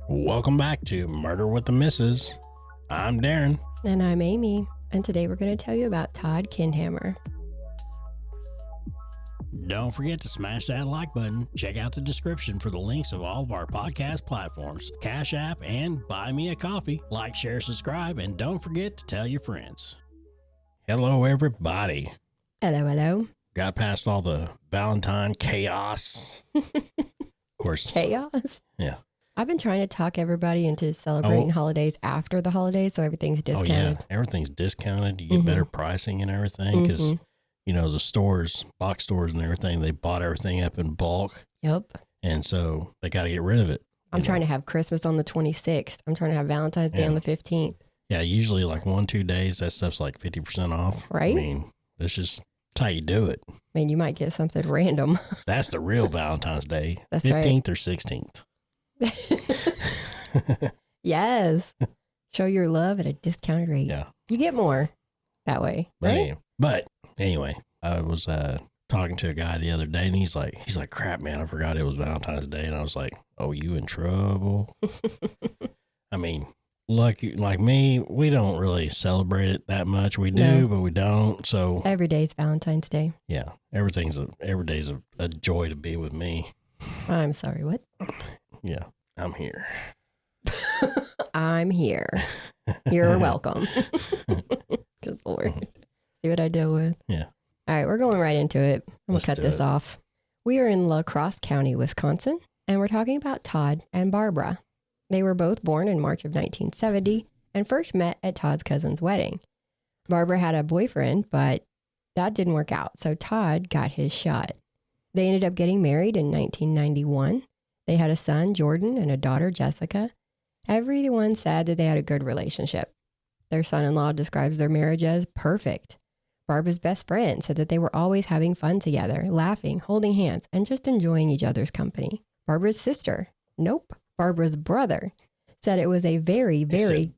Welcome back to Murder with the Missus. I'm Darren. And I'm Amy. And today we're going to tell you about Todd Kendhammer. Don't forget to smash that like button. Check out the description for the links of all of our podcast platforms, Cash App, and Buy Me a Coffee. Like, share, subscribe, and don't forget to tell your friends. Hello, everybody. Hello, hello. Got past all the Valentine chaos. Of course. Chaos? Yeah. I've been trying to talk everybody into celebrating holidays after the holidays, so everything's discounted. Oh, yeah. Everything's discounted. You get better pricing and everything because, you know, the stores, box stores and everything, they bought everything up in bulk. Yep. And so they got to get rid of it. I'm trying to have Christmas on the 26th. I'm trying to have Valentine's Day on the 15th. Yeah, usually like 1-2 days, that stuff's like 50% off. Right? I mean, that's just how you do it. I mean, you might get something random. That's the real Valentine's Day. That's 15th or 16th. Yes. Show your love at a discounted rate. Yeah. You get more that way. Right? But anyway, I was talking to a guy the other day and he's like, crap, man, I forgot it was Valentine's Day. And I was like, oh, you in trouble? I mean, like me, we don't really celebrate it that much. We do, but we don't. So every day's Valentine's Day. Yeah. Every day's a joy to be with me. I'm sorry, what? Yeah. I'm here. I'm here. You're welcome. Good Lord. See what I deal with? Yeah. All right, we're going right into it. I'm going to cut this off. We are in La Crosse County, Wisconsin, and we're talking about Todd and Barbara. They were both born in March of 1970 and first met at Todd's cousin's wedding. Barbara had a boyfriend, but that didn't work out, so Todd got his shot. They ended up getting married in 1991. They had a son, Jordan, and a daughter, Jessica. Everyone said that they had a good relationship. Their son-in-law describes their marriage as perfect. Barbara's best friend said that they were always having fun together, laughing, holding hands, and just enjoying each other's company. Barbara's sister, Barbara's brother, said it was a very, very...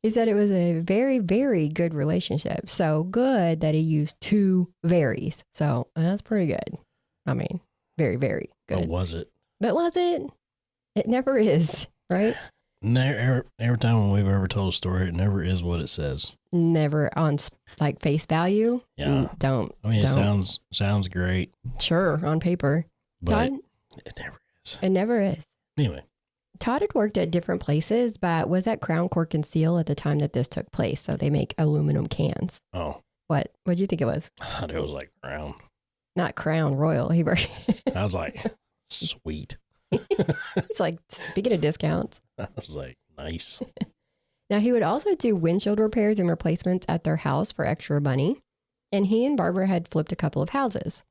He said it was a very, very good relationship. So good that he used two veries. So that's pretty good. I mean, very, very good. But was it? But was it? It never is, right? Every time when we've ever told a story, it never is what it says. Never on like face value. Yeah. Don't. I mean, it sounds great. Sure, on paper. But Todd, it never is. It never is. Anyway. Todd had worked at different places, but was at Crown Cork and Seal at the time that this took place. So they make aluminum cans. Oh. What'd you think it was? I thought it was like Crown. Not Crown Royal. I was like, sweet. It's like, speaking of discounts. I was like, nice. Now, he would also do windshield repairs and replacements at their house for extra money. And he and Barbara had flipped a couple of houses.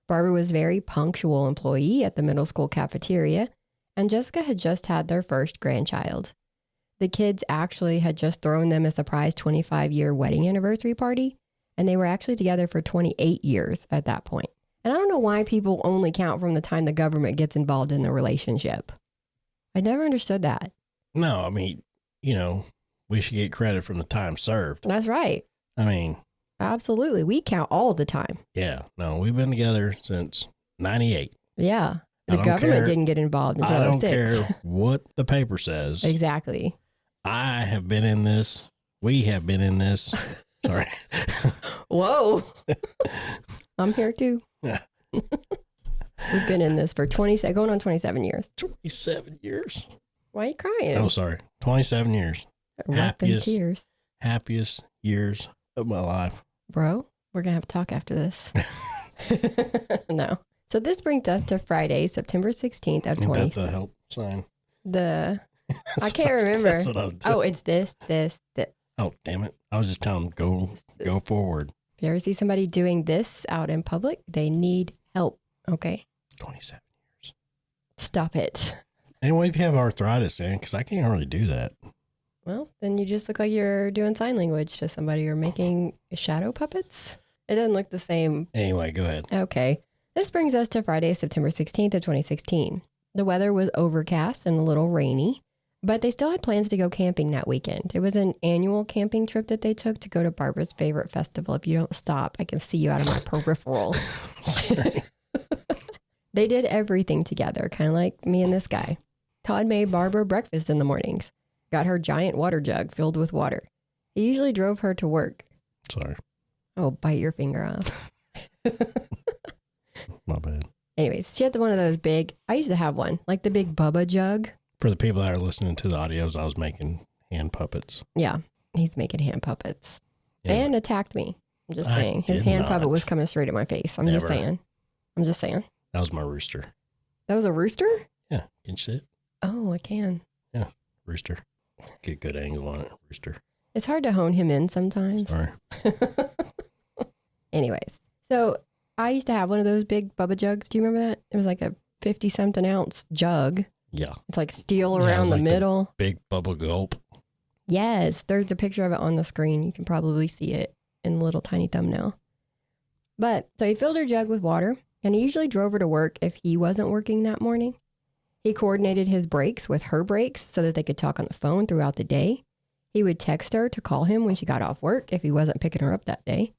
Barbara was a very punctual employee at the middle school cafeteria, and Jessica had just had their first grandchild. The kids actually had just thrown them a surprise 25-year wedding anniversary party, and they were actually together for 28 years at that point. And I don't know why people only count from the time the government gets involved in the relationship. I never understood that. No, I mean, you know, we should get credit from the time served. That's right. I mean. Absolutely. We count all the time. Yeah. No, we've been together since 98. Yeah. The government didn't get involved until I was 6. I don't care what the paper says. Exactly. I have been in this. We have been in this. Sorry. Whoa. I'm here too. Yeah. We've been in this for going on 27 years. 27 years. Why are you crying? Oh, sorry. 27 years. Happiest years of my life. Bro, we're going to have to talk after this. No. So this brings us to Friday, September 16th of 20. That's the help sign. I can't remember. That's what I was doing. Oh, it's this. Oh, damn it. I was just telling them, go forward. If you ever see somebody doing this out in public, they need help. Okay. 27 years. Stop it. And what if you have arthritis, man? Because I can't hardly do that. Well, then you just look like you're doing sign language to somebody or making shadow puppets. It doesn't look the same. Anyway, go ahead. Okay. This brings us to Friday, September 16th of 2016. The weather was overcast and a little rainy, but they still had plans to go camping that weekend. It was an annual camping trip that they took to go to Barbara's favorite festival. If you don't stop, I can see you out of my peripheral. Sorry. They did everything together, kind of like me and this guy. Todd made Barbara breakfast in the mornings, got her giant water jug filled with water. He usually drove her to work. Sorry. Oh, bite your finger off. My bad. Anyways, she had one of those big, I used to have one, like the big Bubba jug. For the people that are listening to the audios, I was making hand puppets. Yeah, he's making hand puppets. Yeah. And attacked me. I'm just saying. His hand puppet was coming straight at my face. I'm just saying. That was my rooster. That was a rooster? Yeah. Can you see it? Oh, I can. Yeah. Rooster. Get a good angle on it. Rooster. It's hard to hone him in sometimes. Sorry. Anyways, so I used to have one of those big Bubba jugs. Do you remember that? It was like a 50-something ounce jug. Yeah. It's like steel around the middle. Big bubble gulp. Yes. There's a picture of it on the screen. You can probably see it in the little tiny thumbnail. But so he filled her jug with water, and he usually drove her to work if he wasn't working that morning. He coordinated his breaks with her breaks so that they could talk on the phone throughout the day. He would text her to call him when she got off work if he wasn't picking her up that day.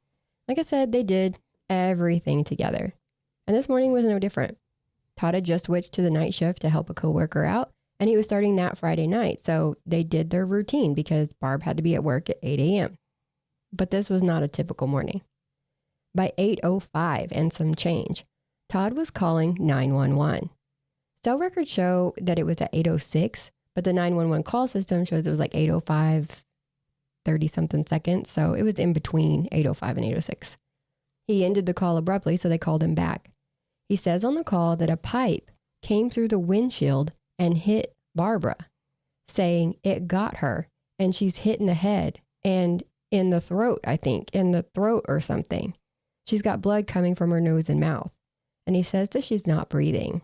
Like I said, they did everything together. And this morning was no different. Todd had just switched to the night shift to help a coworker out, and he was starting that Friday night. So they did their routine because Barb had to be at work at 8 a.m. But this was not a typical morning. By 8:05 and some change, Todd was calling 911. Cell records show that it was at 8:06, but the 911 call system shows it was like 8:05, 30-something seconds. So it was in between 8:05 and 8:06. He ended the call abruptly, so they called him back. He says on the call that a pipe came through the windshield and hit Barbara, saying it got her and she's hit in the head and in the throat, I think, in the throat or something. She's got blood coming from her nose and mouth. And he says that she's not breathing.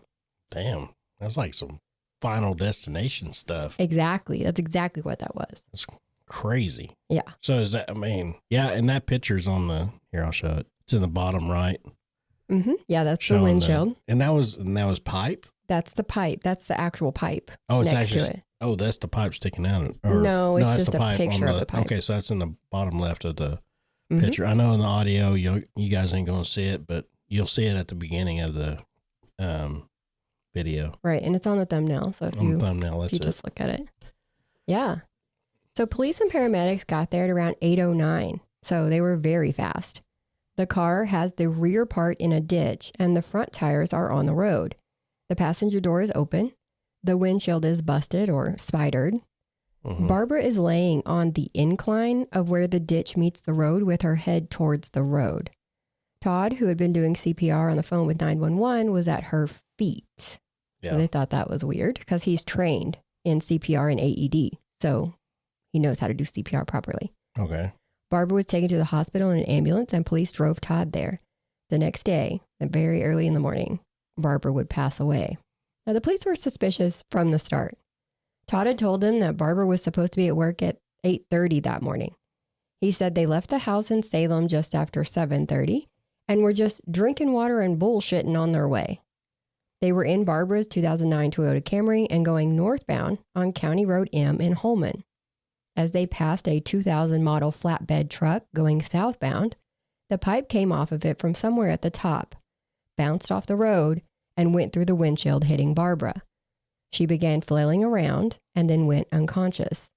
Damn. That's like some Final Destination stuff. Exactly. That's exactly what that was. It's crazy. Yeah. So is that, I mean, yeah, and that picture's on the, here, I'll show it. It's in the bottom right. Mm-hmm. Yeah, that's the windshield. And that was pipe? That's the pipe. That's the actual pipe. Oh, it's next actually, to it. Oh, that's the pipe sticking out. No, it's just a picture of the pipe. Okay, so that's in the bottom left of the picture. I know in the audio, you guys ain't going to see it, but you'll see it at the beginning of the video. Right, and it's on the thumbnail. So if you just look at it. Yeah. So police and paramedics got there at around 8:09. So they were very fast. The car has the rear part in a ditch and the front tires are on the road. The passenger door is open. The windshield is busted or spidered. Mm-hmm. Barbara is laying on the incline of where the ditch meets the road with her head towards the road. Todd, who had been doing CPR on the phone with 911, was at her feet. Yeah. So they thought that was weird because he's trained in CPR and AED. So he knows how to do CPR properly. Okay. Barbara was taken to the hospital in an ambulance and police drove Todd there. The next day, very early in the morning, Barbara would pass away. Now, the police were suspicious from the start. Todd had told them that Barbara was supposed to be at work at 8:30 that morning. He said they left the house in Salem just after 7:30 and were just drinking water and bullshitting on their way. They were in Barbara's 2009 Toyota Camry and going northbound on County Road M in Holman. As they passed a 2000 model flatbed truck going southbound, the pipe came off of it from somewhere at the top, bounced off the road, and went through the windshield, hitting Barbara. She began flailing around and then went unconscious.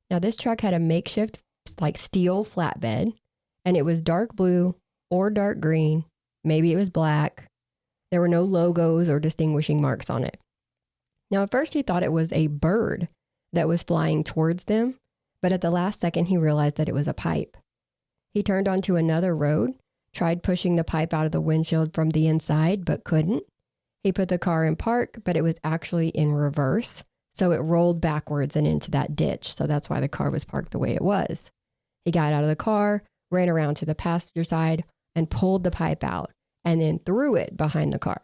Now, this truck had a makeshift, like steel flatbed, and it was dark blue or dark green. Maybe it was black. There were no logos or distinguishing marks on it. Now, at first he thought it was a bird that was flying towards them, but at the last second he realized that it was a pipe. He turned onto another road, tried pushing the pipe out of the windshield from the inside, but couldn't. He put the car in park, but it was actually in reverse, so it rolled backwards and into that ditch, so that's why the car was parked the way it was. He got out of the car, ran around to the passenger side, and pulled the pipe out, and then threw it behind the car.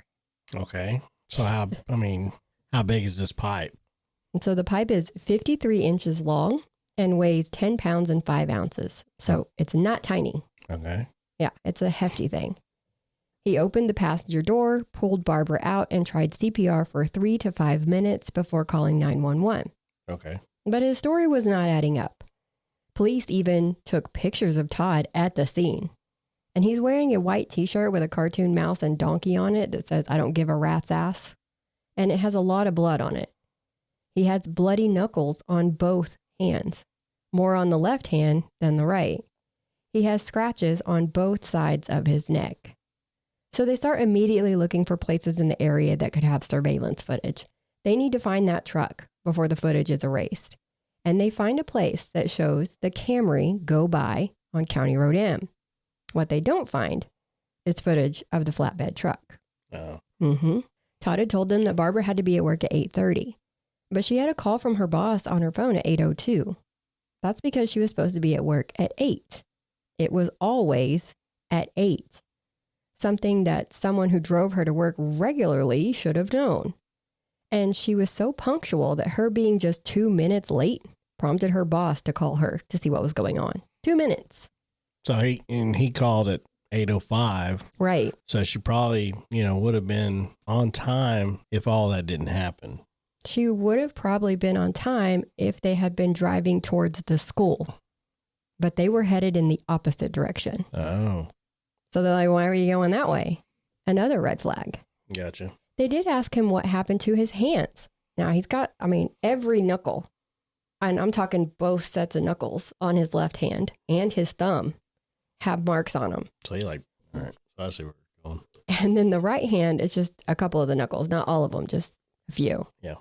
Okay. So how big is this pipe? And so the pipe is 53 inches long and weighs 10 pounds and 5 ounces. So it's not tiny. Okay. Yeah, it's a hefty thing. He opened the passenger door, pulled Barbara out, and tried CPR for 3 to 5 minutes before calling 911. Okay. But his story was not adding up. Police even took pictures of Todd at the scene. And he's wearing a white t-shirt with a cartoon mouse and donkey on it that says, "I don't give a rat's ass." And it has a lot of blood on it. He has bloody knuckles on both hands, more on the left hand than the right. He has scratches on both sides of his neck. So they start immediately looking for places in the area that could have surveillance footage. They need to find that truck before the footage is erased. And they find a place that shows the Camry go by on County Road M. What they don't find is footage of the flatbed truck. Oh. Todd had told them that Barbara had to be at work at 8:30, but she had a call from her boss on her phone at 8:02. That's because she was supposed to be at work at 8. It was always at 8. Something that someone who drove her to work regularly should have known. And she was so punctual that her being just 2 minutes late prompted her boss to call her to see what was going on. 2 minutes. So he called at 8:05. Right. So she probably, would have been on time if all that didn't happen. She would have probably been on time if they had been driving towards the school. But they were headed in the opposite direction. Oh. So they're like, why were you going that way? Another red flag. Gotcha. They did ask him what happened to his hands. Now he's got, every knuckle, and I'm talking both sets of knuckles on his left hand and his thumb have marks on them. So all right, so I see where we're going. And then the right hand is just a couple of the knuckles, not all of them, just a few. Yeah.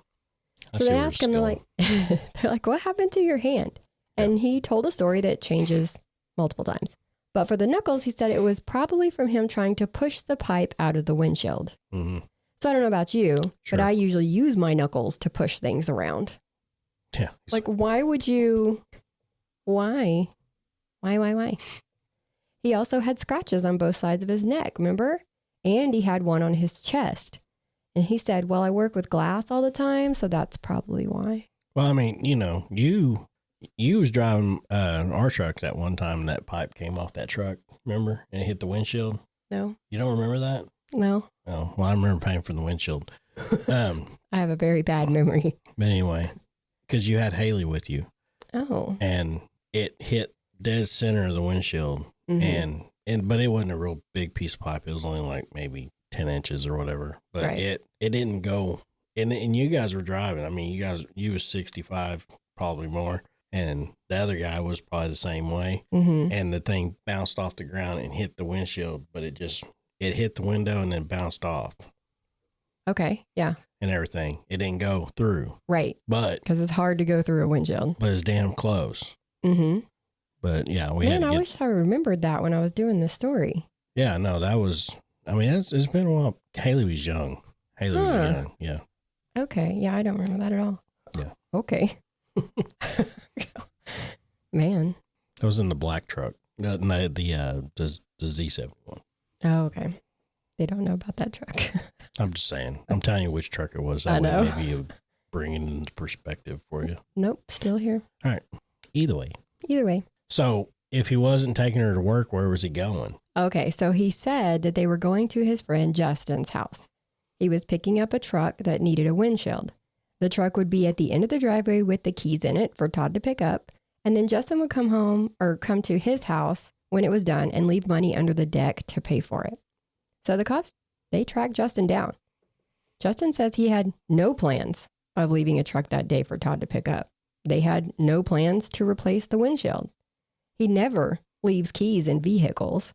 So they ask him, they're like, what happened to your hand? And he told a story that changes multiple times. But for the knuckles, he said it was probably from him trying to push the pipe out of the windshield. Mm-hmm. So I don't know about you, Sure. but I usually use my knuckles to push things around. Yeah. Like, why would you? Why? He also had scratches on both sides of his neck, remember? And he had one on his chest. And he said, well, I work with glass all the time, so that's probably why. Well, you was driving our truck that one time and that pipe came off that truck, remember? And it hit the windshield. No. You don't remember that? No. Oh, well, I remember paying for the windshield. I have a very bad memory. But anyway, because you had Haley with you. Oh. And it hit dead center of the windshield. Mm-hmm. But it wasn't a real big piece of pipe. It was only like maybe 10 inches or whatever. But right. it didn't go. And you guys were driving. You was 65, probably more. And the other guy was probably the same way. Mm-hmm. And the thing bounced off the ground and hit the windshield, but it hit the window and then bounced off. Okay. Yeah. And everything. It didn't go through. Right. But. Because it's hard to go through a windshield. But it's damn close. Mm-hmm. But yeah, I wish I remembered that when I was doing this story. Yeah, no, that was, it's been a while. Haley was young. Yeah. Okay. Yeah, I don't remember that at all. Yeah. Okay. Man. That was in the black truck. The Z71. Oh, okay. They don't know about that truck. I'm just saying. I'm telling you which truck it was. I know. Maybe you bring it into perspective for you. Nope. Still here. All right. Either way. So if he wasn't taking her to work, where was he going? Okay. So he said that they were going to his friend Justin's house. He was picking up a truck that needed a windshield. The truck would be at the end of the driveway with the keys in it for Todd to pick up. And then Justin would come to his house when it was done and leave money under the deck to pay for it. So the cops, they tracked Justin down. Justin says he had no plans of leaving a truck that day for Todd to pick up. They had no plans to replace the windshield. He never leaves keys in vehicles,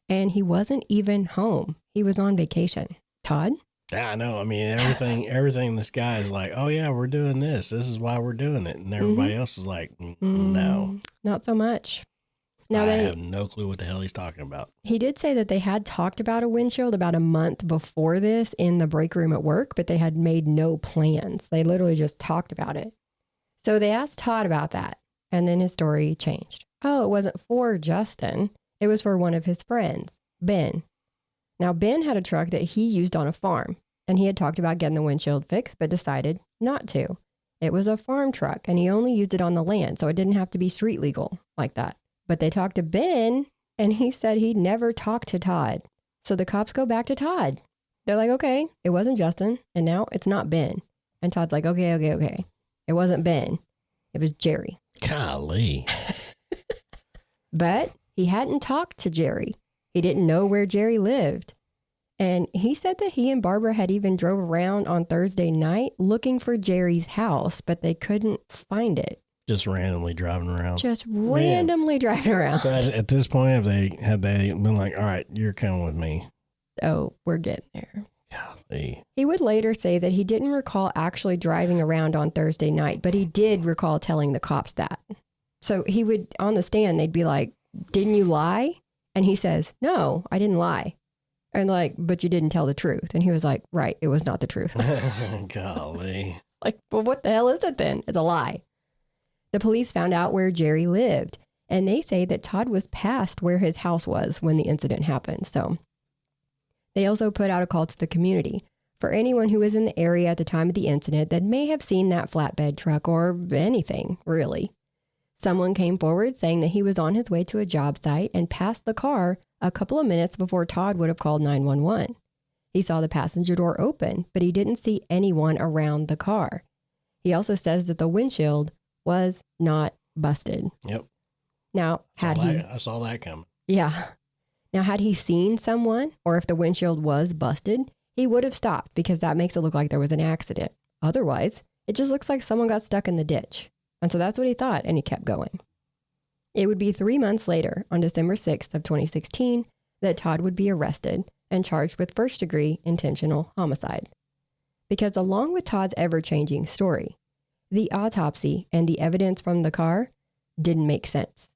and he wasn't even home. He was on vacation. Todd? Yeah, I know. Everything this guy is like, oh yeah, we're doing this. This is why we're doing it. And everybody else is like, no. Not so much. Now I have no clue what the hell he's talking about. He did say that they had talked about a windshield about a month before this in the break room at work, but they had made no plans. They literally just talked about it. So they asked Todd about that, and then his story changed. Oh, it wasn't for Justin. It was for one of his friends, Ben. Now, Ben had a truck that he used on a farm, and he had talked about getting the windshield fixed, but decided not to. It was a farm truck, and he only used it on the land, so it didn't have to be street legal like that. But they talked to Ben, and he said he'd never talked to Todd. So the cops go back to Todd. They're like, okay, it wasn't Justin, and now it's not Ben. And Todd's like, okay. It wasn't Ben. It was Jerry. Golly. But he hadn't talked to Jerry. He didn't know where Jerry lived. And he said that he and Barbara had even drove around on Thursday night looking for Jerry's house, but they couldn't find it. Just randomly driving around. Driving around. So at this point, had they been like, all right, you're coming with me? Oh, we're getting there. Golly. He would later say that he didn't recall actually driving around on Thursday night, but he did recall telling the cops that. So he would, on the stand, they'd be like, didn't you lie? And he says, no, I didn't lie. And like, but you didn't tell the truth. And he was like, right, it was not the truth. Golly. Like, well, what the hell is it then? It's a lie. The police found out where Jerry lived, and they say that Todd was past where his house was when the incident happened. So they also put out a call to the community for anyone who was in the area at the time of the incident that may have seen that flatbed truck or anything, really. Someone came forward saying that he was on his way to a job site and passed the car a couple of minutes before Todd would have called 911. He saw the passenger door open, but he didn't see anyone around the car. He also says that the windshield was not busted. Yep. Now, I saw that coming. Yeah. Now, had he seen someone, or if the windshield was busted, he would have stopped because that makes it look like there was an accident. Otherwise, it just looks like someone got stuck in the ditch. And so that's what he thought, and he kept going. It would be 3 months later, on December 6th of 2016, that Todd would be arrested and charged with first-degree intentional homicide. Because along with Todd's ever-changing story, the autopsy and the evidence from the car didn't make sense.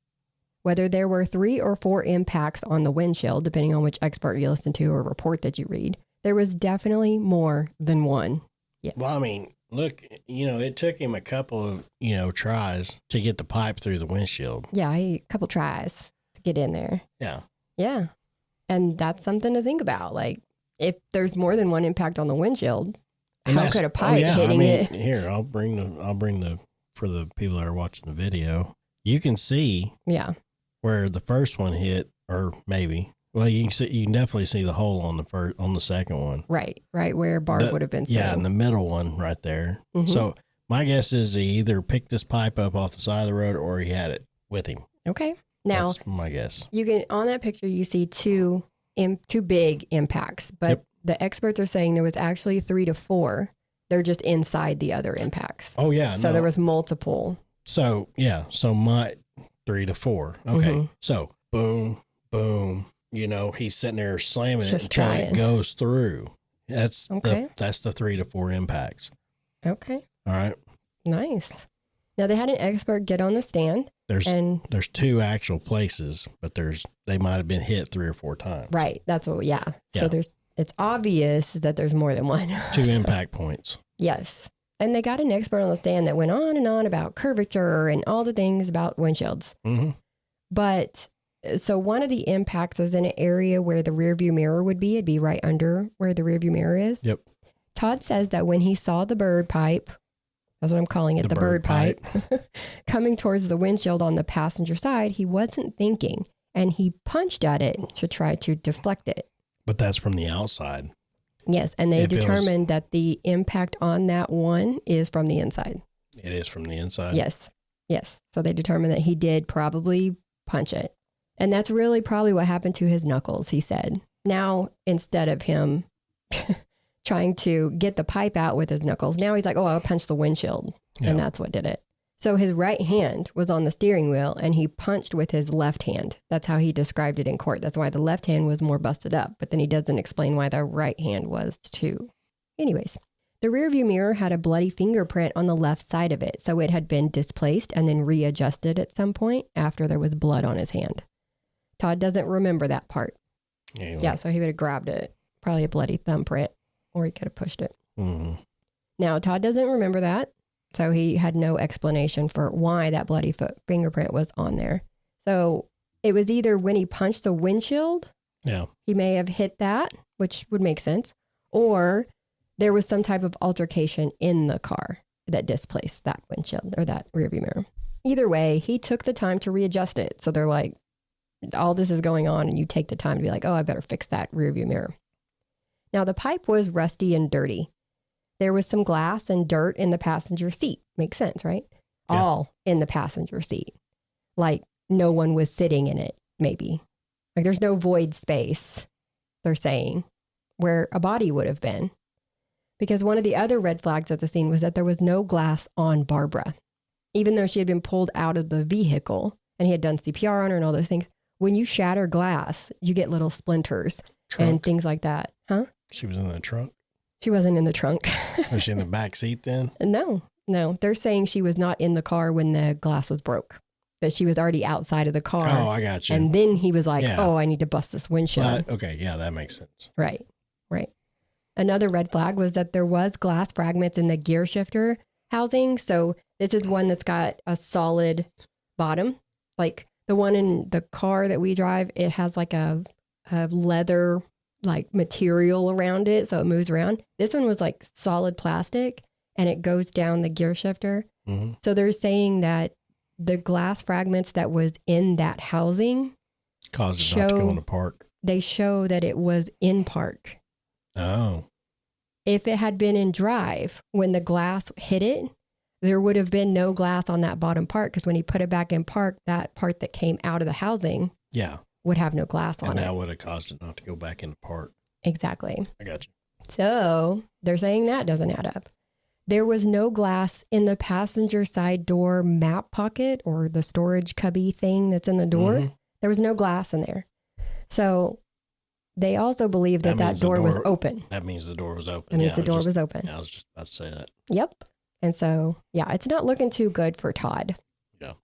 Whether there were 3 or 4 impacts on the windshield, depending on which expert you listen to or report that you read, there was definitely more than one. Yeah. Well, I mean, look, it took him a couple of, tries to get the pipe through the windshield. Yeah, a couple tries to get in there. Yeah. Yeah. And that's something to think about. Like, if there's more than one impact on the windshield, how could a pipe hitting it? Here, I'll bring the for the people that are watching the video. You can see where the first one hit, or maybe. Well, you can definitely see the hole on the second one. Right where Barb would have been sitting. Yeah, in the middle one right there. Mm-hmm. So my guess is he either picked this pipe up off the side of the road or he had it with him. Okay. Now, that's my guess. You can, on that picture, you see two big impacts, but the experts are saying there was actually 3 to 4. They're just inside the other impacts. Oh yeah. So there was multiple. So yeah. So my 3 to 4. Okay. Mm-hmm. So boom, boom. He's sitting there slamming just it until it goes through. That's the 3 to 4 impacts. Okay. All right. Nice. Now they had an expert get on the stand. There's 2 actual places, but they might have been hit 3 or 4 times. Right. That's what. Yeah. So it's obvious that there's more than one. 2 impact points. Yes. And they got an expert on the stand that went on and on about curvature and all the things about windshields. Mm-hmm. But so one of the impacts is in an area where the rear view mirror would be. It'd be right under where the rear view mirror is. Yep. Todd says that when he saw the bird pipe, that's what I'm calling it, the bird pipe, coming towards the windshield on the passenger side, he wasn't thinking, and he punched at it to try to deflect it. But that's from the outside. Yes, and they determined that the impact on that one is from the inside. It is from the inside? Yes. So they determined that he did probably punch it. And that's really probably what happened to his knuckles, he said. Now, instead of him trying to get the pipe out with his knuckles, now he's like, I'll punch the windshield. Yeah. And that's what did it. So his right hand was on the steering wheel and he punched with his left hand. That's how he described it in court. That's why the left hand was more busted up, but then he doesn't explain why the right hand was too. Anyways, the rearview mirror had a bloody fingerprint on the left side of it. So it had been displaced and then readjusted at some point after there was blood on his hand. Todd doesn't remember that part. Yeah, so he would have grabbed it. Probably a bloody thumbprint, or he could have pushed it. Mm-hmm. Now, Todd doesn't remember that. So he had no explanation for why that bloody fingerprint was on there. So it was either when he punched the windshield, he may have hit that, which would make sense, or there was some type of altercation in the car that displaced that windshield or that rearview mirror. Either way, he took the time to readjust it. So they're like, all this is going on and you take the time to be like, I better fix that rearview mirror. Now the pipe was rusty and dirty. There was some glass and dirt in the passenger seat. Makes sense, right? Yeah. All in the passenger seat. Like no one was sitting in it, maybe. Like there's no void space, they're saying. where a body would have been. Because one of the other red flags at the scene was that there was no glass on Barbara. Even though she had been pulled out of the vehicle and he had done CPR on her and all those things, when you shatter glass, you get little splinters and things like that. Huh? She was in the trunk? She wasn't in the trunk. Was she in the back seat then? No. They're saying she was not in the car when the glass was broke. That she was already outside of the car. Oh, I got you. And then he was like, oh, I need to bust this windshield. Okay, yeah, that makes sense. Right. Another red flag was that there was glass fragments in the gear shifter housing. So this is one that's got a solid bottom. Like the one in the car that we drive, it has like a leather like material around it. So it moves around. This one was like solid plastic and it goes down the gear shifter. Mm-hmm. So they're saying that the glass fragments that was in that housing caused it not to go in the park. They show that it was in park. Oh. If it had been in drive, when the glass hit it, there would have been no glass on that bottom part because when he put it back in park, that part that came out of the housing would have no glass on it. And that would have caused it not to go back in the park. Exactly. I got you. So they're saying that doesn't add up. There was no glass in the passenger side door map pocket or the storage cubby thing that's in the door. Mm-hmm. There was no glass in there. So they also believe that door was open. That means the door was open. That means the door was open. Yeah, I was just about to say that. Yep. And so, it's not looking too good for Todd. Yeah.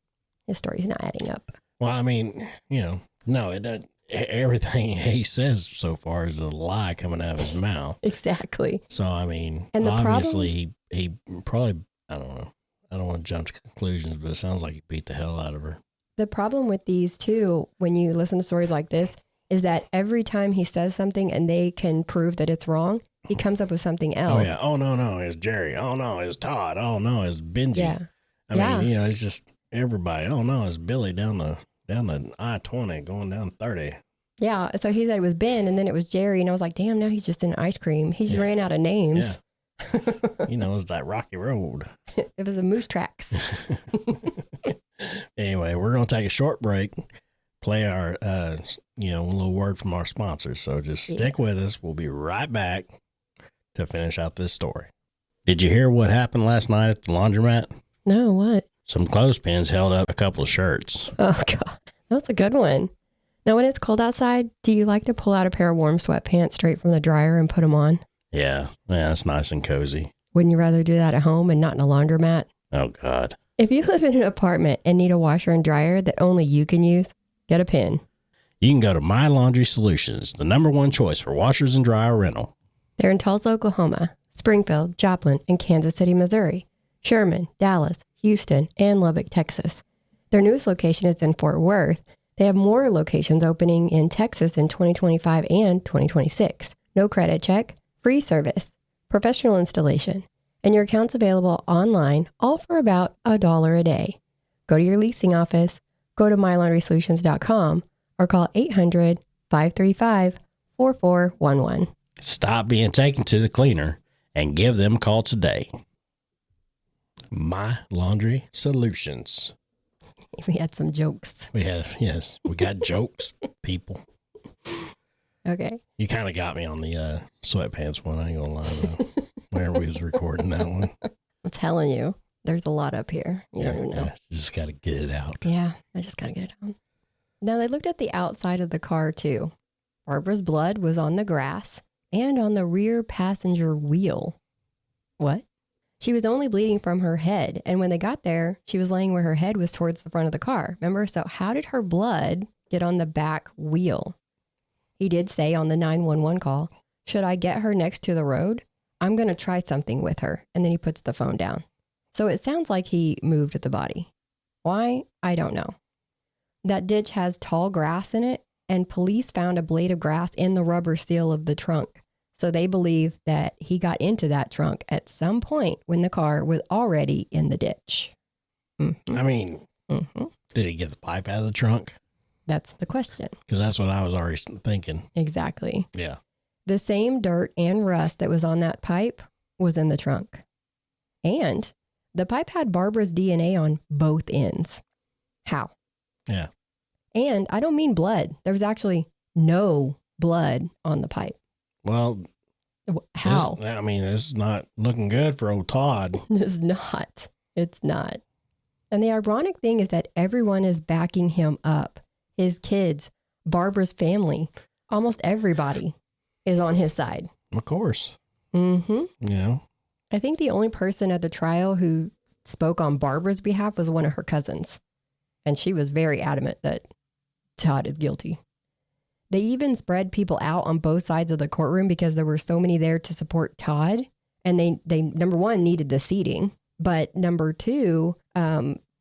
His story's not adding up. Well, I mean, no, it doesn't. Everything he says so far is a lie coming out of his mouth. Exactly. So, I mean, and obviously, he probably, I don't know. I don't want to jump to conclusions, but it sounds like he beat the hell out of her. The problem with these two, when you listen to stories like this, is that every time he says something and they can prove that it's wrong, he comes up with something else. Oh, yeah. Oh, no, it's Jerry. Oh, no, it's Todd. Oh, no, it's Benji. Yeah. I mean, it's just everybody. Oh, no, it's Billy down the I-20 going down 30. Yeah. So he said it was Ben and then it was Jerry. And I was like, damn, now he's just in ice cream. He's ran out of names. Yeah. It's like Rocky Road. It was a Moose Tracks. Anyway, we're going to take a short break. Play our, a little word from our sponsors. So just stick with us. We'll be right back to finish out this story. Did you hear what happened last night at the laundromat? No, what? Some clothespins held up a couple of shirts. Oh, God. That's a good one. Now, when it's cold outside, do you like to pull out a pair of warm sweatpants straight from the dryer and put them on? Yeah, it's nice and cozy. Wouldn't you rather do that at home and not in a laundromat? Oh, God. If you live in an apartment and need a washer and dryer that only you can use, get a pin. You can go to My Laundry Solutions, the #1 choice for washers and dryer rental. They're in Tulsa, Oklahoma, Springfield, Joplin, and Kansas City, Missouri, Sherman, Dallas, Houston, and Lubbock, Texas. Their newest location is in Fort Worth. They have more locations opening in Texas in 2025 and 2026. No credit check, free service, professional installation, and your account's available online, all for about $1 a day. Go to your leasing office, go to mylaundrysolutions.com, or call 800-535-4411. Stop being taken to the cleaner and give them a call today. My Laundry Solutions. We had some jokes. We got jokes, people. Okay. You kind of got me on the sweatpants one, I ain't gonna lie though. Whenever we was recording that one. I'm telling you, there's a lot up here. You don't even know. Yeah, you just got to get it out. Yeah, I just got to get it out. Now, they looked at the outside of the car, too. Barbara's blood was on the grass and on the rear passenger wheel. What? She was only bleeding from her head, and when they got there, she was laying where her head was towards the front of the car. Remember? So how did her blood get on the back wheel? He did say on the 911 call, should I get her next to the road? I'm going to try something with her. And then he puts the phone down. So it sounds like he moved the body. Why? I don't know. That ditch has tall grass in it, and police found a blade of grass in the rubber seal of the trunk. So they believe that he got into that trunk at some point when the car was already in the ditch. Mm-hmm. I mean, did he get the pipe out of the trunk? That's the question. Because that's what I was already thinking. Exactly. Yeah. The same dirt and rust that was on that pipe was in the trunk. And the pipe had Barbara's DNA on both ends. How? Yeah. And I don't mean blood. There was actually no blood on the pipe. Well, How? This is not looking good for old Todd. It's not. It's not. And the ironic thing is that everyone is backing him up. His kids, Barbara's family, almost everybody is on his side. Of course. Mm-hmm. Yeah. I think the only person at the trial who spoke on Barbara's behalf was one of her cousins. And she was very adamant that Todd is guilty. They even spread people out on both sides of the courtroom because there were so many there to support Todd. And they number one, needed the seating. But number two,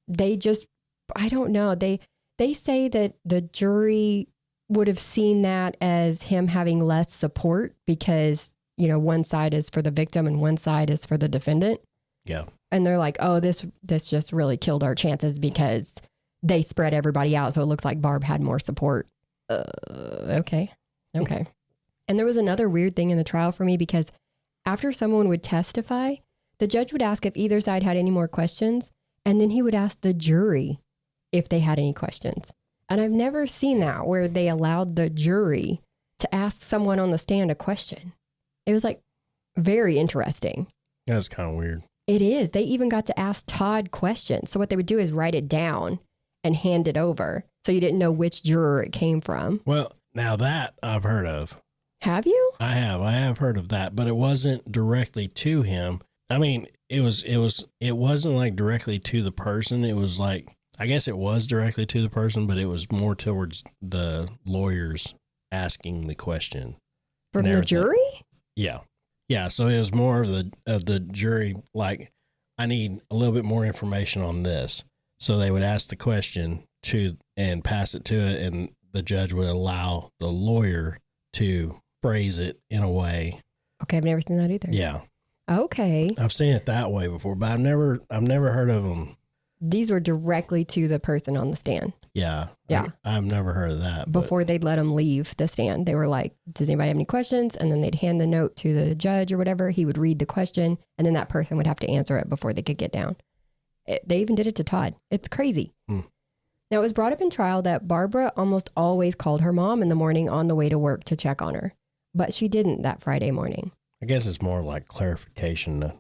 they just, I don't know. They say that the jury would have seen that as him having less support because, one side is for the victim and one side is for the defendant. Yeah. And they're like, oh, this just really killed our chances because they spread everybody out. So it looks like Barb had more support. Okay. And there was another weird thing in the trial for me because after someone would testify, the judge would ask if either side had any more questions. And then he would ask the jury if they had any questions. And I've never seen that where they allowed the jury to ask someone on the stand a question. It was like very interesting. That's kind of weird. It is. They even got to ask Todd questions. So what they would do is write it down and hand it over. So you didn't know which juror it came from. Well, now that I've heard of. Have you? I have heard of that, but it wasn't directly to him. I mean, it wasn't like directly to the person. It was like, I guess it was directly to the person, but it was more towards the lawyers asking the question. From the jury? Yeah. Yeah. So it was more of the jury, like, I need a little bit more information on this. So they would ask the question and pass it to it, and the judge would allow the lawyer to phrase it in a way. Okay, I've never seen that either. Yeah. Okay. I've seen it that way before, but I've never heard of them. These were directly to the person on the stand. Yeah. Yeah. I've never heard of that. Before they'd let them leave the stand, they were like, does anybody have any questions? And then they'd hand the note to the judge or whatever. He would read the question, and then that person would have to answer it before they could get down. They even did it to Todd. It's crazy. Now, it was brought up in trial that Barbara almost always called her mom in the morning on the way to work to check on her, but she didn't that Friday morning. I guess it's more like clarification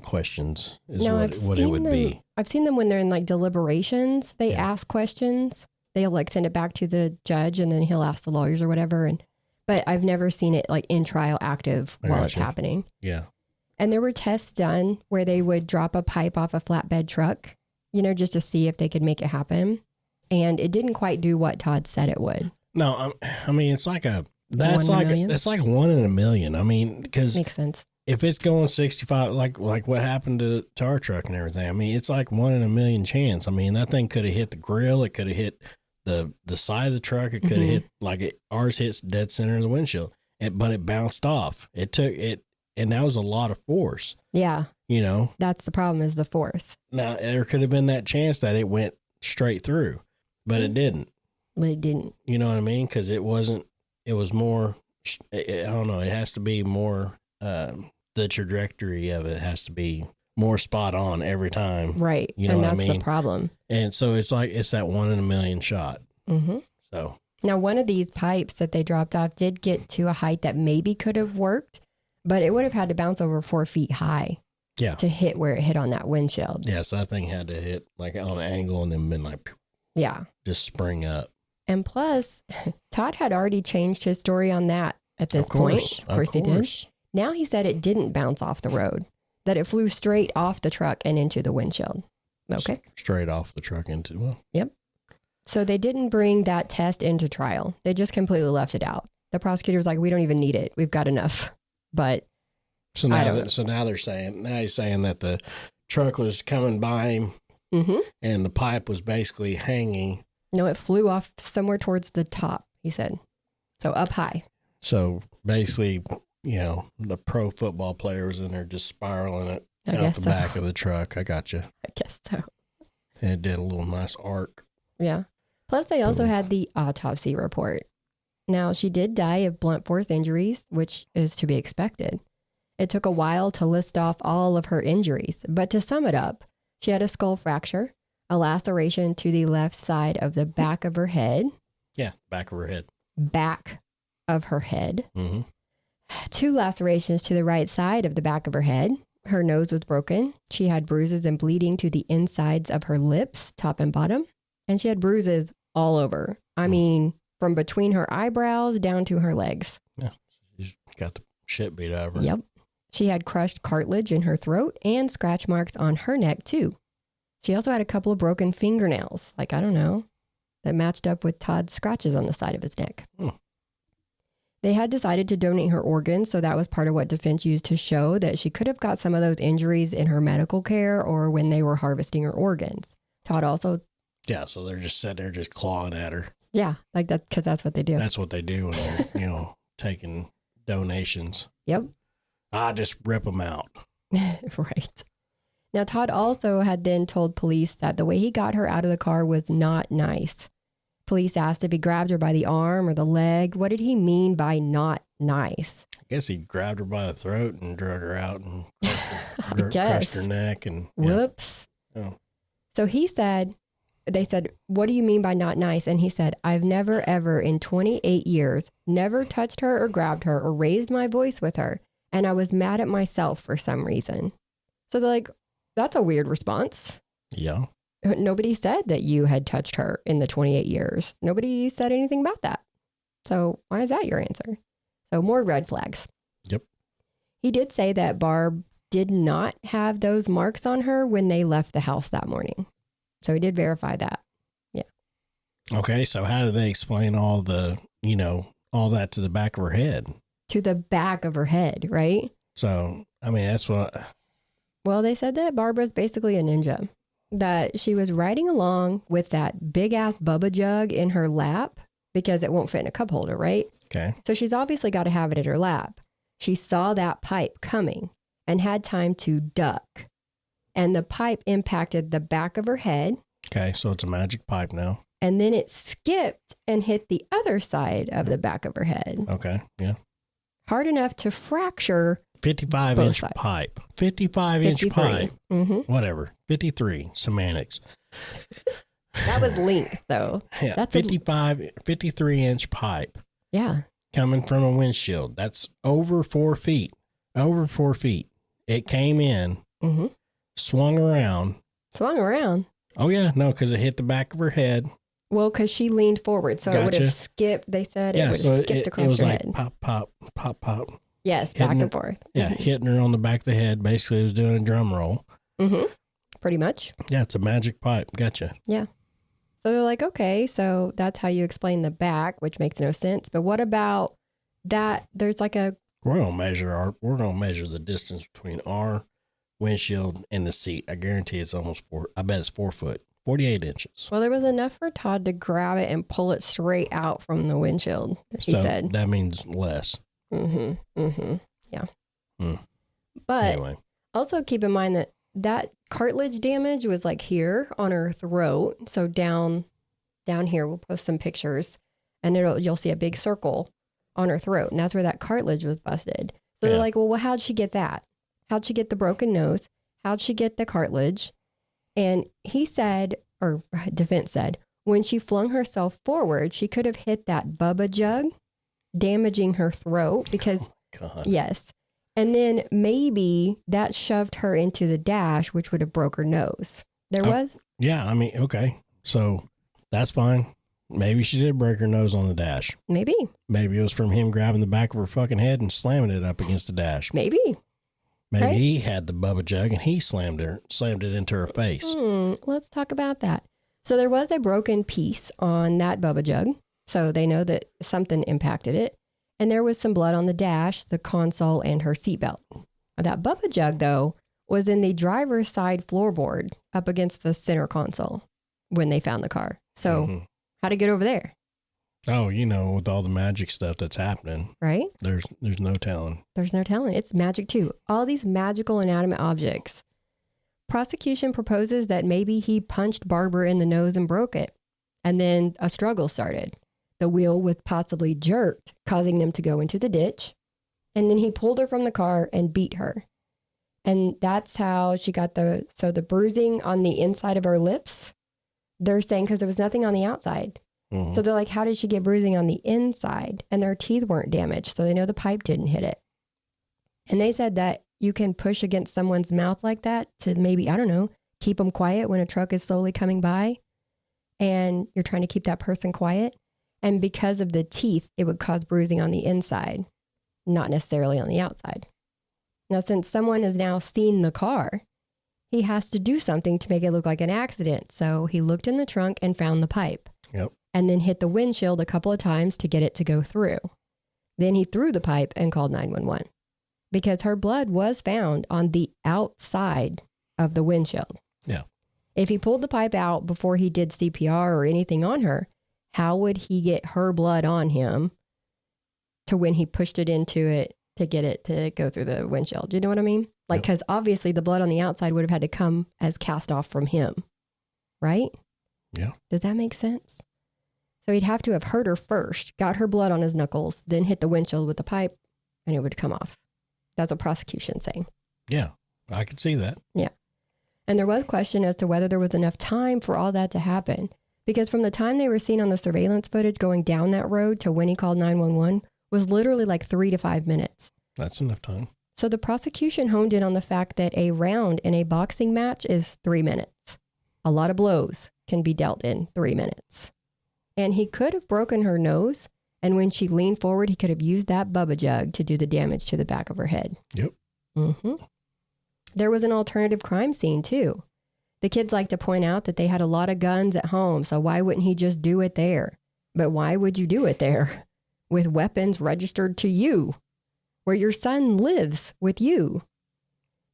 questions is what it would be. I've seen them when they're in like deliberations. They ask questions. They'll like send it back to the judge, and then he'll ask the lawyers or whatever. But I've never seen it like in trial active while it's happening. Yeah. And there were tests done where they would drop a pipe off a flatbed truck, just to see if they could make it happen. And it didn't quite do what Todd said it would. No, I mean, it's like that's like 1 in a million. I mean, because makes sense. If it's going 65, like what happened to our truck and everything, I mean, it's like 1 in a million chance. I mean, that thing could have hit the grill. It could have hit the side of the truck. It could have hit ours hits dead center of the windshield, but it bounced off. It took it. And that was a lot of force. Yeah. That's the problem, is the force. Now, there could have been that chance that it went straight through, but it didn't. It didn't. You know what I mean? Because it was more, I don't know, it has to be more, the trajectory of it has to be more spot on every time. Right. You know what I mean? And that's the problem. And so it's that 1 in a million shot. Mm-hmm. So. Now, one of these pipes that they dropped off did get to a height that maybe could have worked. But it would have had to bounce over 4 feet high to hit where it hit on that windshield. Yeah, so that thing had to hit like on an angle and then been like, just spring up. And plus, Todd had already changed his story on that at this point. Of course he did. Now he said it didn't bounce off the road, that it flew straight off the truck and into the windshield. Okay. Straight off the truck Yep. So they didn't bring that test into trial. They just completely left it out. The prosecutor was like, we don't even need it. We've got enough. But so now he's saying that the truck was coming by him and the pipe was basically hanging. No, it flew off somewhere towards the top, he said. So up high. So basically, the pro football player was in there just spiraling it out the back of the truck. I got you. I guess so. And it did a little nice arc. Yeah. Plus, they also had the autopsy report. Now, she did die of blunt force injuries, which is to be expected. It took a while to list off all of her injuries, but to sum it up, she had a skull fracture, a laceration to the left side of the back of her head. Yeah, back of her head. Back of her head. Mm-hmm. 2 lacerations to the right side of the back of her head. Her nose was broken. She had bruises and bleeding to the insides of her lips, top and bottom. And she had bruises all over. I mean, from between her eyebrows down to her legs. Yeah. She's got the shit beat out of her. Yep. She had crushed cartilage in her throat and scratch marks on her neck, too. She also had a couple of broken fingernails, like, I don't know, that matched up with Todd's scratches on the side of his neck. They had decided to donate her organs, so that was part of what defense used to show that she could have got some of those injuries in her medical care or when they were harvesting her organs. Todd also... Yeah, so they're just sitting there just clawing at her. Yeah, like that, because that's what they do. That's what they do when they're, taking donations. Yep. I just rip them out. Right. Now, Todd also had then told police that the way he got her out of the car was not nice. Police asked if he grabbed her by the arm or the leg. What did he mean by not nice? I guess he grabbed her by the throat and drug her out and crushed her neck. And whoops. Yeah. Oh. So they said, what do you mean by not nice? And he said, I've never, ever in 28 years, never touched her or grabbed her or raised my voice with her. And I was mad at myself for some reason. So they're like, that's a weird response. Yeah. Nobody said that you had touched her in the 28 years. Nobody said anything about that. So why is that your answer? So more red flags. Yep. He did say that Barb did not have those marks on her when they left the house that morning. So he did verify that. Yeah. Okay. So how do they explain all the, all that to the back of her head? To the back of her head, right? So, I mean, that's what... Well, they said that Barbara's basically a ninja. That she was riding along with that big ass Bubba jug in her lap because it won't fit in a cup holder, right? Okay. So she's obviously got to have it at her lap. She saw that pipe coming and had time to duck. And the pipe impacted the back of her head. Okay, so it's a magic pipe now. And then it skipped and hit the other side of the back of her head. Okay, yeah. Hard enough to fracture 55-inch pipe. 55-inch pipe. Mm-hmm. Whatever. 53. Semantics. That was length, though. Yeah, that's 53-inch pipe. Yeah. Coming from a windshield. That's over 4 feet. Over 4 feet. It came in, swung around. Swung around? Oh, yeah. No, because it hit the back of her head. Well, because she leaned forward, so it would have skipped, they said. It would have skipped across her head. It was like pop, pop, pop, pop. Yes, back and forth. Yeah, hitting her on the back of the head. Basically, it was doing a drum roll. Mm-hmm. Pretty much. Yeah, it's a magic pipe. Gotcha. Yeah. So they're like, okay, so that's how you explain the back, which makes no sense. But what about that? There's like a... We're gonna measure the distance between our windshield and the seat. I guarantee it's almost 4. I bet it's 4 foot. 48 inches. Well, there was enough for Todd to grab it and pull it straight out from the windshield, he said. That means less. Yeah. But anyway. Also keep in mind that cartilage damage was like here on her throat. So down here, we'll post some pictures and you'll see a big circle on her throat. And that's where that cartilage was busted. So they're like, well, how'd she get that? How'd she get the broken nose? How'd she get the cartilage? And he said, or defense said, when she flung herself forward, she could have hit that Bubba jug, damaging her throat because, yes. And then maybe that shoved her into the dash, which would have broke her nose. Yeah, I mean, okay. So that's fine. Maybe she did break her nose on the dash. Maybe it was from him grabbing the back of her fucking head and slamming it up against the dash. Maybe right? He had the Bubba jug and he slammed it into her face. Let's talk about that. So there was a broken piece on that Bubba jug. So they know that something impacted it. And there was some blood on the dash, the console, and her seatbelt. That Bubba jug, though, was in the driver's side floorboard up against the center console when they found the car. So how'd it get over there? Oh, with all the magic stuff that's happening. Right? There's no telling. There's no telling. It's magic, too. All these magical inanimate objects. Prosecution proposes that maybe he punched Barbara in the nose and broke it. And then a struggle started. The wheel was possibly jerked, causing them to go into the ditch. And then he pulled her from the car and beat her. And that's how she got the bruising on the inside of her lips. They're saying because there was nothing on the outside. Mm-hmm. So they're like, how did she get bruising on the inside? And their teeth weren't damaged, so they know the pipe didn't hit it. And they said that you can push against someone's mouth like that to maybe, I don't know, keep them quiet when a truck is slowly coming by and you're trying to keep that person quiet. And because of the teeth, it would cause bruising on the inside, not necessarily on the outside. Now, since someone has now seen the car, he has to do something to make it look like an accident. So he looked in the trunk and found the pipe. Yep. And then hit the windshield a couple of times to get it to go through. Then he threw the pipe and called 911 because her blood was found on the outside of the windshield. Yeah. If he pulled the pipe out before he did CPR or anything on her, how would he get her blood on him to when he pushed it into it to get it to go through the windshield? You know what I mean? Like, because obviously the blood on the outside would have had to come as cast off from him, right? Yeah. Does that make sense? So he'd have to have hurt her first, got her blood on his knuckles, then hit the windshield with the pipe, and it would come off. That's what prosecution's saying. Yeah, I could see that. Yeah. And there was question as to whether there was enough time for all that to happen. Because from the time they were seen on the surveillance footage going down that road to when he called 911 was literally like 3 to 5 minutes. That's enough time. So the prosecution honed in on the fact that a round in a boxing match is 3 minutes. A lot of blows can be dealt in 3 minutes. And he could have broken her nose, and when she leaned forward, he could have used that Bubba jug to do the damage to the back of her head. Yep. Mm-hmm. There was an alternative crime scene, too. The kids like to point out that they had a lot of guns at home, so why wouldn't he just do it there? But why would you do it there? With weapons registered to you, where your son lives with you.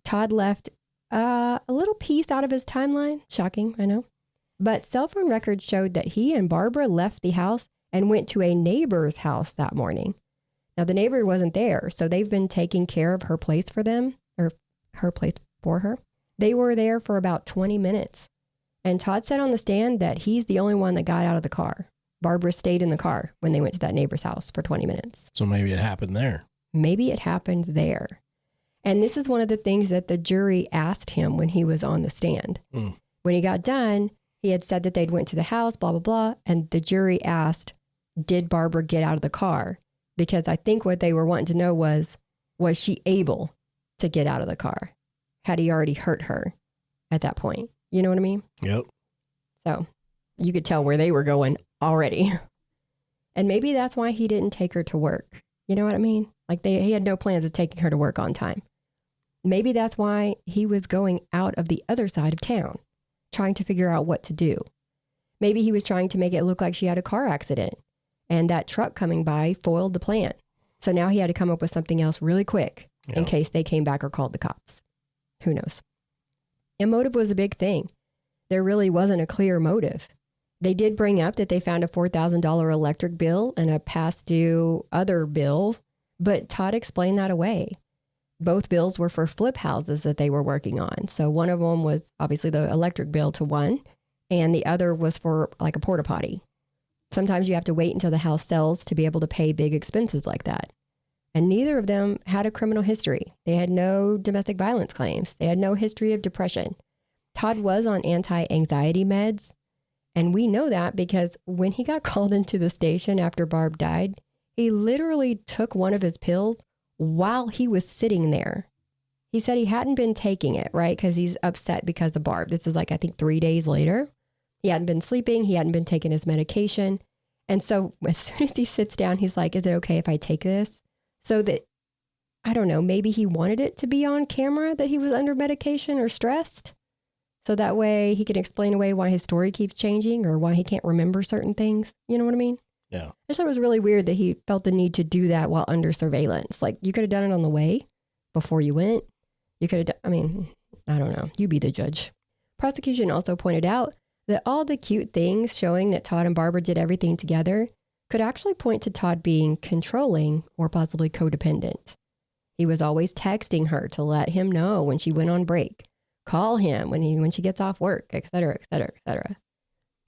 Todd left a little piece out of his timeline. Shocking, I know. But cell phone records showed that he and Barbara left the house and went to a neighbor's house that morning. Now, the neighbor wasn't there, so they've been taking care of her place for them, or her place for her. They were there for about 20 minutes. And Todd said on the stand that he's the only one that got out of the car. Barbara stayed in the car when they went to that neighbor's house for 20 minutes. So maybe it happened there. Maybe it happened there. And this is one of the things that the jury asked him when he was on the stand. When he got done, he had said that they'd went to the house, blah, blah, blah. And the jury asked, did Barbara get out of the car? Because I think what they were wanting to know was she able to get out of the car? Had he already hurt her at that point? You know what I mean? Yep. So you could tell where they were going already. And maybe that's why he didn't take her to work. You know what I mean? Like he had no plans of taking her to work on time. Maybe that's why he was going out of the other side of town, trying to figure out what to do. Maybe he was trying to make it look like she had a car accident and that truck coming by foiled the plan. So now he had to come up with something else really quick in case they came back or called the cops. Who knows? And motive was a big thing. There really wasn't a clear motive. They did bring up that they found a $4,000 electric bill and a past due other bill, but Todd explained that away. Both bills were for flip houses that they were working on. So one of them was obviously the electric bill to one, and the other was for like a porta potty. Sometimes you have to wait until the house sells to be able to pay big expenses like that. And neither of them had a criminal history. They had no domestic violence claims. They had no history of depression. Todd was on anti-anxiety meds. And we know that because when he got called into the station after Barb died, he literally took one of his pills while he was sitting there. He said he hadn't been taking it, right? Because he's upset because of Barb. This is like, I think 3 days later. He hadn't been sleeping. He hadn't been taking his medication. And so as soon as he sits down, he's like, is it okay if I take this? So that, I don't know, maybe he wanted it to be on camera that he was under medication or stressed. So that way he can explain away why his story keeps changing or why he can't remember certain things. You know what I mean? Yeah. I just thought it was really weird that he felt the need to do that while under surveillance. Like you could have done it on the way before you went. You could have, I don't know. You be the judge. Prosecution also pointed out that all the cute things showing that Todd and Barbara did everything together could actually point to Todd being controlling or possibly codependent. He was always texting her to let him know when she went on break, call him when she gets off work, et cetera, et cetera, et cetera.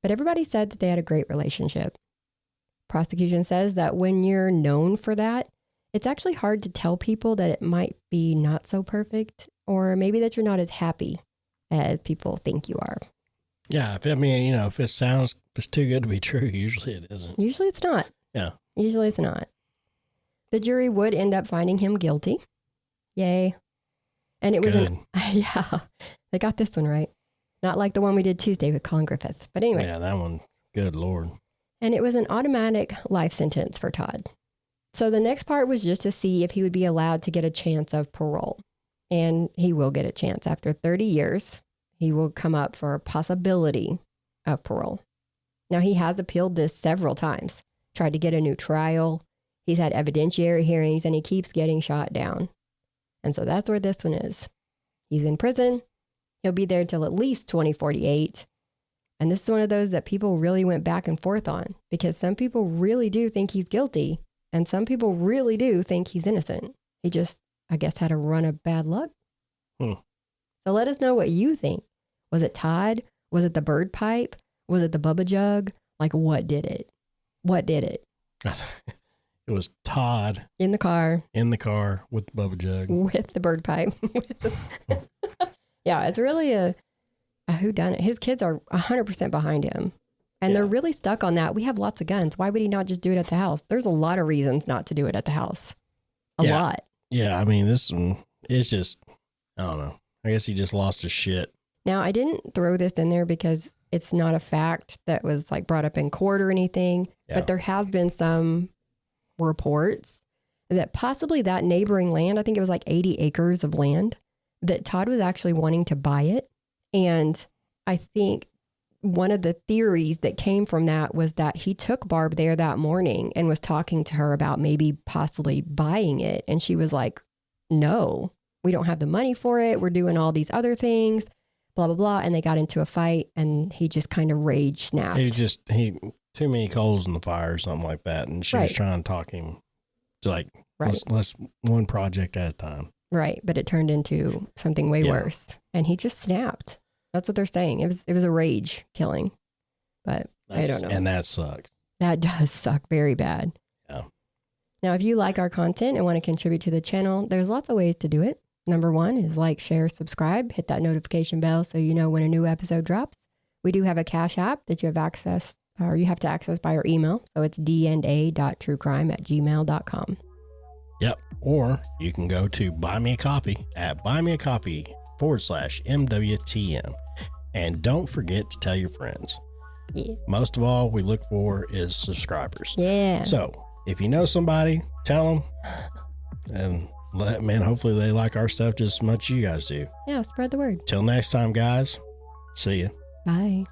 But everybody said that they had a great relationship. Prosecution says that when you're known for that, it's actually hard to tell people that it might be not so perfect, or maybe that you're not as happy as people think you are. Yeah. If if it's too good to be true, usually it isn't. Usually it's not. Yeah. Usually it's not. The jury would end up finding him guilty. Yay. And it was yeah, they got this one right. Not like the one we did Tuesday with Colin Griffith. But anyway. Yeah, that one, good Lord. And it was an automatic life sentence for Todd. So the next part was just to see if he would be allowed to get a chance of parole. And he will get a chance. After 30 years, he will come up for a possibility of parole. Now, he has appealed this several times, tried to get a new trial. He's had evidentiary hearings, and he keeps getting shot down. And so that's where this one is. He's in prison. He'll be there till at least 2048. And this is one of those that people really went back and forth on, because some people really do think he's guilty and some people really do think he's innocent. He just, I guess, had a run of bad luck. So let us know what you think. Was it Todd? Was it the bird pipe? Was it the Bubba jug? Like, what did it? What did it? It was Todd. In the car. In the car with the Bubba jug. With the bird pipe. Yeah, it's really a whodunit. His kids are 100% behind him. And they're really stuck on that. We have lots of guns. Why would he not just do it at the house? There's a lot of reasons not to do it at the house. A lot. Yeah, I mean, this one is just, I don't know. I guess he just lost his shit. Now, I didn't throw this in there because it's not a fact that was like brought up in court or anything. Yeah. But there has been some reports that possibly that neighboring land, I think it was like 80 acres of land, that Todd was actually wanting to buy it. And I think one of the theories that came from that was that he took Barb there that morning and was talking to her about maybe possibly buying it. And she was like, no, we don't have the money for it. We're doing all these other things, blah, blah, blah. And they got into a fight and he just kind of rage snapped. He too many coals in the fire or something like that. And she was trying to talk him to like, let's one project at a time. Right. But it turned into something way worse. And he just snapped. That's what they're saying. It was a rage killing. But I don't know. And that sucks. That does suck very bad. Yeah. Now, if you like our content and want to contribute to the channel, there's lots of ways to do it. Number one is like, share, subscribe, hit that notification bell so you know when a new episode drops. We do have a Cash App that you have access, or you have to access by our email. So it's dna.truecrime@gmail.com. Yep. Or you can go to Buy Me a Coffee at buymeacoffee.com/MWTM. And don't forget to tell your friends. Yeah. Most of all, we look for is subscribers. Yeah. So if you know somebody, tell them. And hopefully they like our stuff just as much as you guys do. Yeah, spread the word. Till next time, guys. See ya. Bye.